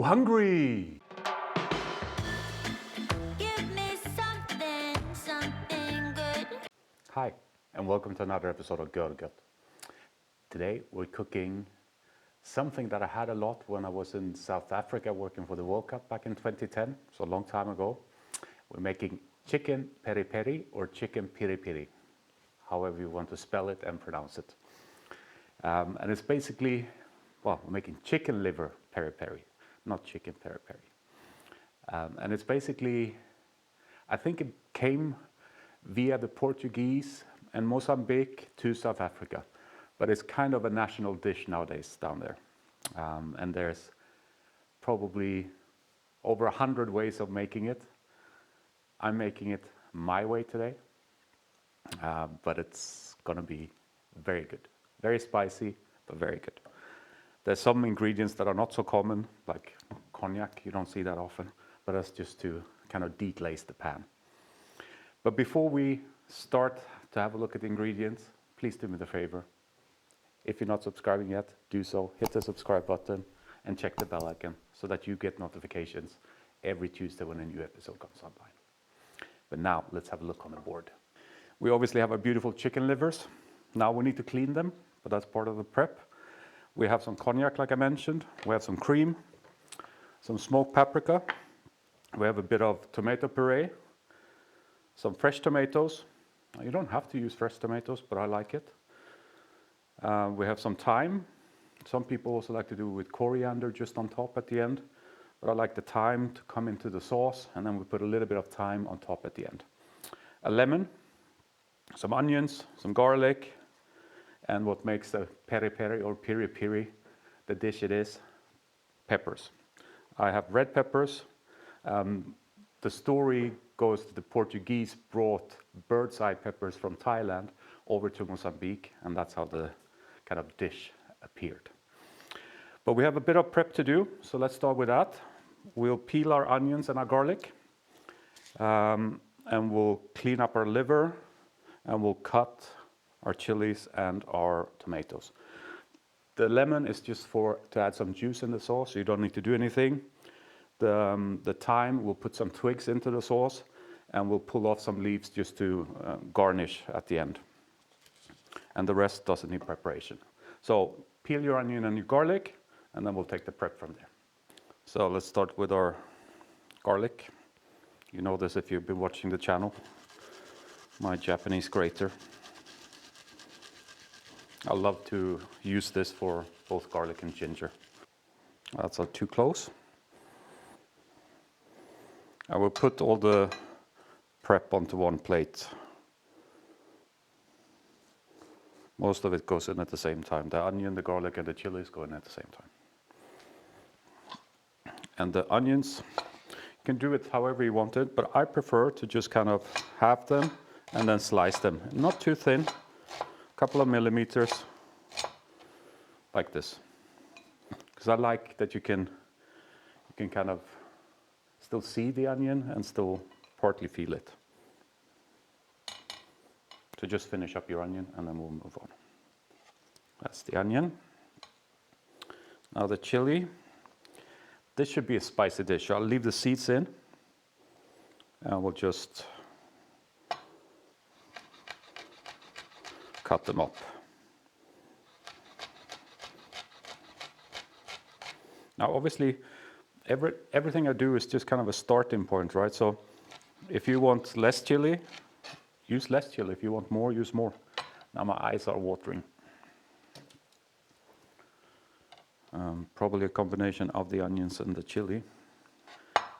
hungry? Give me something good. Hi, and welcome to another episode of Görgött. Today we're cooking something that I had a lot when I was in South Africa working for the World Cup back in 2010, so a long time ago. We're making chicken peri peri or chicken piri piri, however you want to spell it and pronounce it. And it's basically, well, we're making chicken liver peri peri, not chicken peri peri. And it's basically, I think it came via the Portuguese and Mozambique to South Africa. But it's kind of a national dish nowadays down there. And there's probably over 100 ways of making it. I'm making it my way today, but it's gonna be very good. Very spicy, but very good. There's some ingredients that are not so common, like cognac, you don't see that often, but that's just to kind of deglaze the pan. But before we start to have a look at the ingredients, please do me the favor. If you're not subscribing yet, do so. Hit the subscribe button and check the bell icon so that you get notifications every Tuesday when a new episode comes online. But now let's have a look on the board. We obviously have our beautiful chicken livers. Now we need to clean them, but that's part of the prep. We have some cognac, like I mentioned. We have some cream, some smoked paprika. We have a bit of tomato puree, some fresh tomatoes. You don't have to use fresh tomatoes, but I like it. We have some thyme. Some people also like to do it with coriander just on top at the end, but I like the thyme to come into the sauce, and then we put a little bit of thyme on top at the end. A lemon, some onions, some garlic, and what makes the peri peri or piri piri the dish it is, peppers. I have red peppers. The story goes that the Portuguese brought bird's eye peppers from Thailand over to Mozambique, and that's how the kind of dish appeared. But we have a bit of prep to do, so let's start with that. We'll peel our onions and our garlic, and we'll clean up our liver, and we'll cut our chilies and our tomatoes. The lemon is just to add some juice in the sauce, so you don't need to do anything. The thyme, we'll put some twigs into the sauce, and we'll pull off some leaves just to garnish at the end. And the rest doesn't need preparation. So peel your onion and your garlic, and then we'll take the prep from there. So let's start with our garlic. You know this if you've been watching the channel. My Japanese grater. I love to use this for both garlic and ginger. That's not too close. I will put all the prep onto one plate. Most of it goes in at the same time. The onion, the garlic, and the chilies go in at the same time. And the onions, you can do it however you want it, but I prefer to just kind of halve them and then slice them. Not too thin, a couple of millimeters, like this. Because I like that you can kind of still see the onion and still partly feel it. So just finish up your onion and then we'll move on. That's the onion. Now the chili. This should be a spicy dish. I'll leave the seeds in and we'll just cut them up. Now obviously everything I do is just kind of a starting point, right? So if you want less chili, use less chili. If you want more, use more. Now my eyes are watering. Probably a combination of the onions and the chili.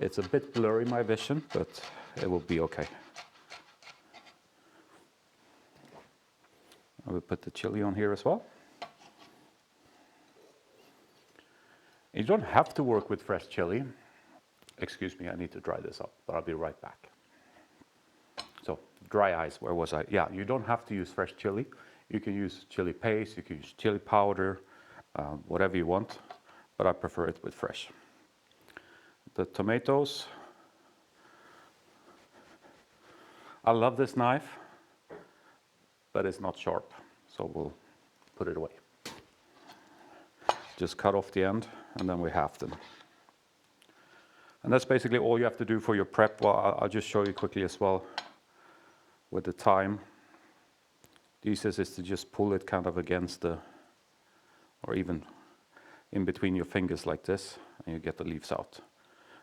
It's a bit blurry, my vision, but it will be okay. I will put the chili on here as well. You don't have to work with fresh chili. Excuse me, I need to dry this up, but I'll be right back. So, dry ice, where was I? Yeah, you don't have to use fresh chili. You can use chili paste, you can use chili powder, whatever you want, but I prefer it with fresh. The tomatoes. I love this knife, but it's not sharp, so we'll put it away. Just cut off the end, and then we halve them. And that's basically all you have to do for your prep. Well, I'll just show you quickly as well with the thyme. The easiest is to just pull it kind of against the, or even in between your fingers like this, and you get the leaves out.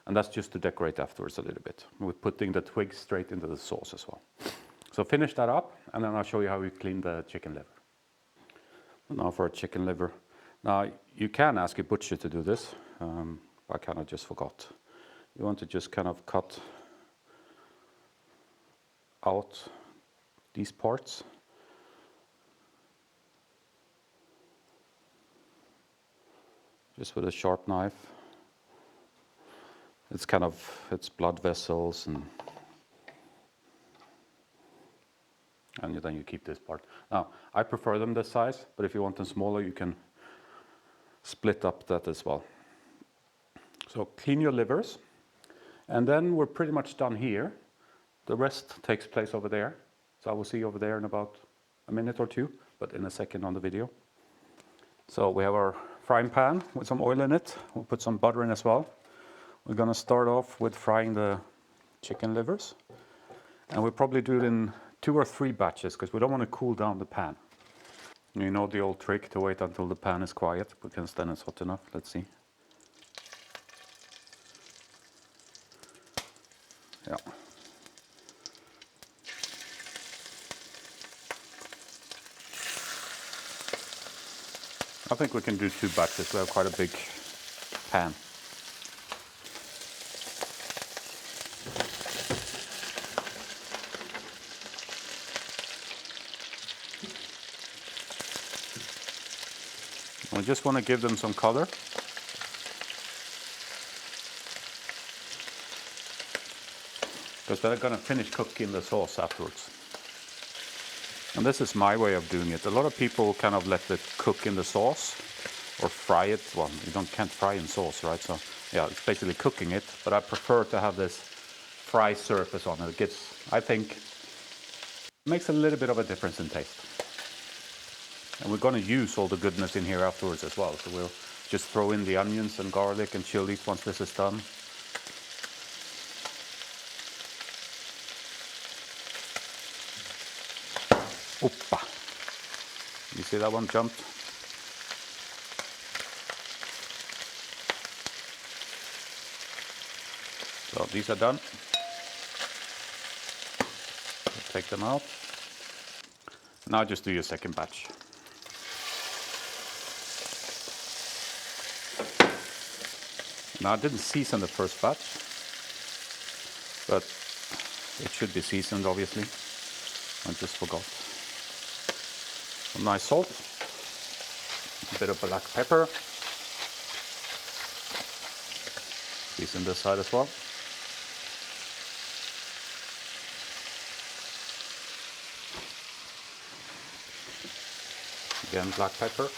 And that's just to decorate afterwards a little bit. We're putting the twigs straight into the sauce as well. So finish that up, and then I'll show you how we clean the chicken liver. And now for a chicken liver. Now, you can ask a butcher to do this, I kind of just forgot. You want to just kind of cut out these parts. Just with a sharp knife. It's kind of, it's blood vessels and then you keep this part. Now, I prefer them this size, but if you want them smaller, you can split up that as well. So clean your livers, and then we're pretty much done here. The rest takes place over there. So I will see you over there in about a minute or two, but in a second on the video. So we have our frying pan with some oil in it. We'll put some butter in as well. We're gonna start off with frying the chicken livers. And we'll probably do it in 2 or 3 batches because we don't want to cool down the pan. You know the old trick to wait until the pan is quiet because then it's hot enough. Let's see. Yeah. I think we can do 2 batches. We have quite a big pan. We just want to give them some color. Because they're going to finish cooking the sauce afterwards. And this is my way of doing it. A lot of people kind of let it cook in the sauce or fry it. Well, you can't fry in sauce, right? So yeah, it's basically cooking it, but I prefer to have this fry surface on it. It gets, I think, it makes a little bit of a difference in taste. And we're going to use all the goodness in here afterwards as well. So we'll just throw in the onions and garlic and chilies once this is done. Oppa. You see that one jumped? So these are done. Take them out. Now just do your second batch. Now I didn't season the first batch, but it should be seasoned obviously. I just forgot. Some nice salt, a bit of black pepper. Season this side as well. Again, black pepper.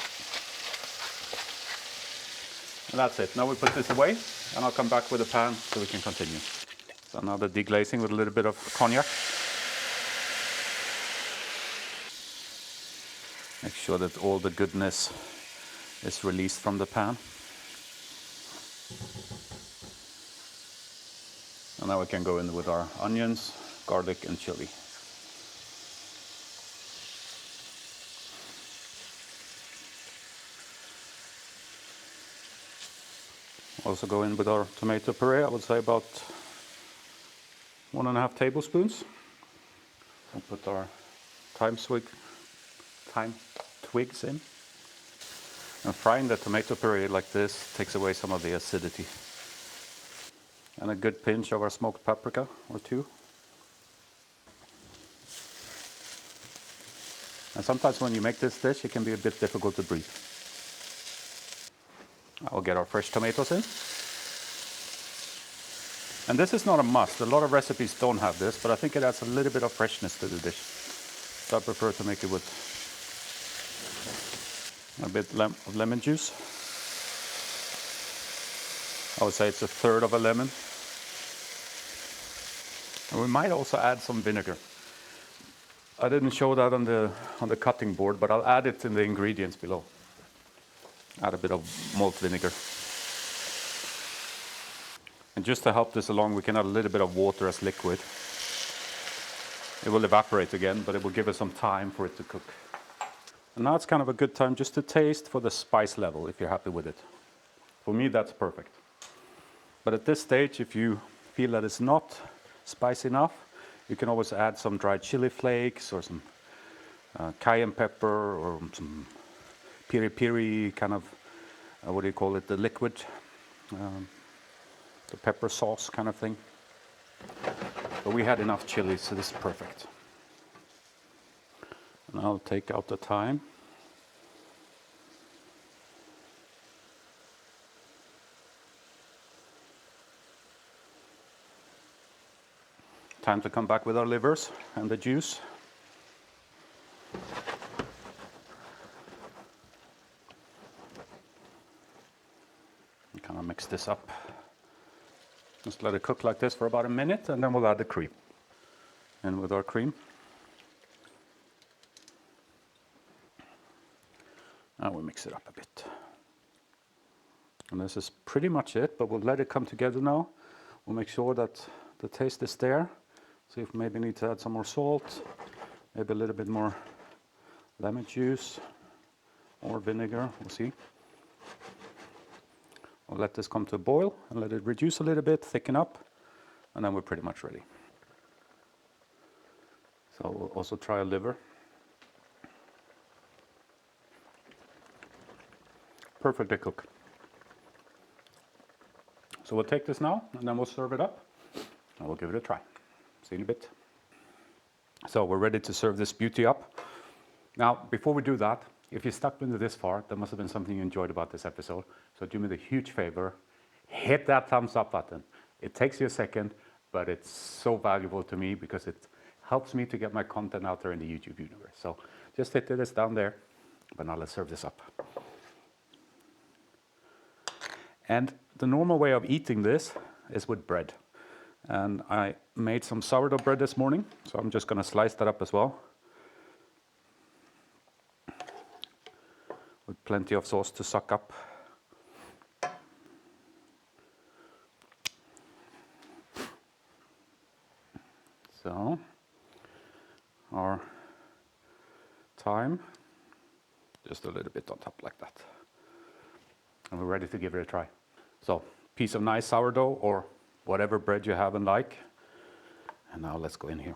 And that's it. Now we put this away, and I'll come back with a pan so we can continue. So now the deglazing with a little bit of cognac. Make sure that all the goodness is released from the pan. And now we can go in with our onions, garlic and chili. Also go in with our tomato puree, I would say about 1.5 tablespoons. We'll put our thyme twigs in. And frying the tomato puree like this takes away some of the acidity. And a good pinch of our smoked paprika or 2. And sometimes when you make this dish, it can be a bit difficult to breathe. I'll get our fresh tomatoes in. And this is not a must. A lot of recipes don't have this, but I think it adds a little bit of freshness to the dish. So I prefer to make it with a bit of lemon juice. I would say it's 1/3 of a lemon. And we might also add some vinegar. I didn't show that on the cutting board, but I'll add it in the ingredients below. Add a bit of malt vinegar. And just to help this along, we can add a little bit of water as liquid. It will evaporate again, but it will give us some time for it to cook. And now it's kind of a good time just to taste for the spice level, if you're happy with it. For me, that's perfect. But at this stage, if you feel that it's not spicy enough, you can always add some dried chili flakes or some cayenne pepper or some Piri Piri kind of, what do you call it, the liquid, the pepper sauce kind of thing. But we had enough chili, so this is perfect. And I'll take out the thyme. Time to come back with our livers and the juice. And kind of mix this up. Just let it cook like this for about a minute, and then we'll add the cream. And with our cream. Now we'll mix it up a bit. And this is pretty much it, but we'll let it come together now. We'll make sure that the taste is there. See if we maybe need to add some more salt, maybe a little bit more lemon juice or vinegar, we'll see. We'll let this come to a boil and let it reduce a little bit, thicken up, and then we're pretty much ready. So we'll also try a liver. Perfectly cooked. So we'll take this now and then we'll serve it up and we'll give it a try. See you in a bit. So we're ready to serve this beauty up. Now, before we do that, if you stuck with me this far, there must have been something you enjoyed about this episode. So do me the huge favor, hit that thumbs up button. It takes you a second, but it's so valuable to me because it helps me to get my content out there in the YouTube universe. So just hit this down there, but now let's serve this up. And the normal way of eating this is with bread. And I made some sourdough bread this morning, so I'm just going to slice that up as well. With plenty of sauce to suck up. So, our thyme, just a little bit on top like that. And we're ready to give it a try. So, piece of nice sourdough or whatever bread you have and like. And now let's go in here.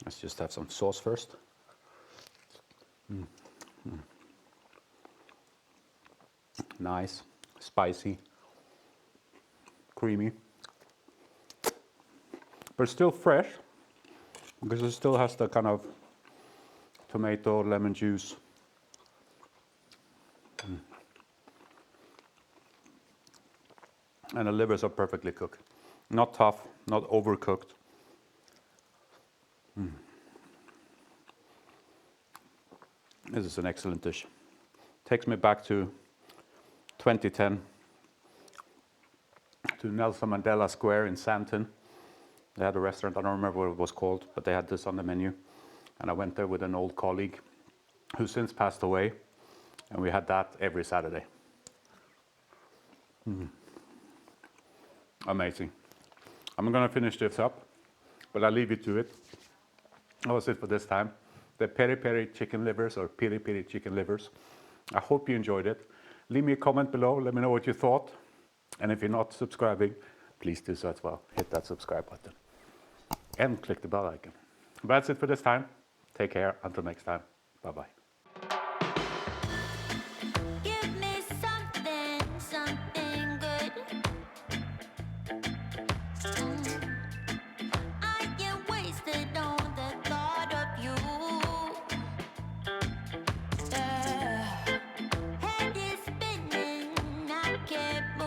Let's just have some sauce first. Nice, spicy, creamy, but still fresh because it still has the kind of tomato, lemon juice. And the livers are perfectly cooked. Not tough, not overcooked. This is an excellent dish. Takes me back to 2010 to Nelson Mandela Square in Sandton. They had a restaurant, I don't remember what it was called, but they had this on the menu. And I went there with an old colleague who since passed away, and we had that every Saturday. Amazing. I'm going to finish this up, but I'll leave you to it. That was it for this time. The Peri Peri chicken livers, or Piri Piri chicken livers. I hope you enjoyed it. Leave me a comment below, let me know what you thought. And if you're not subscribing, please do so as well. Hit that subscribe button. And click the bell icon. That's it for this time. Take care, until next time. Bye-bye.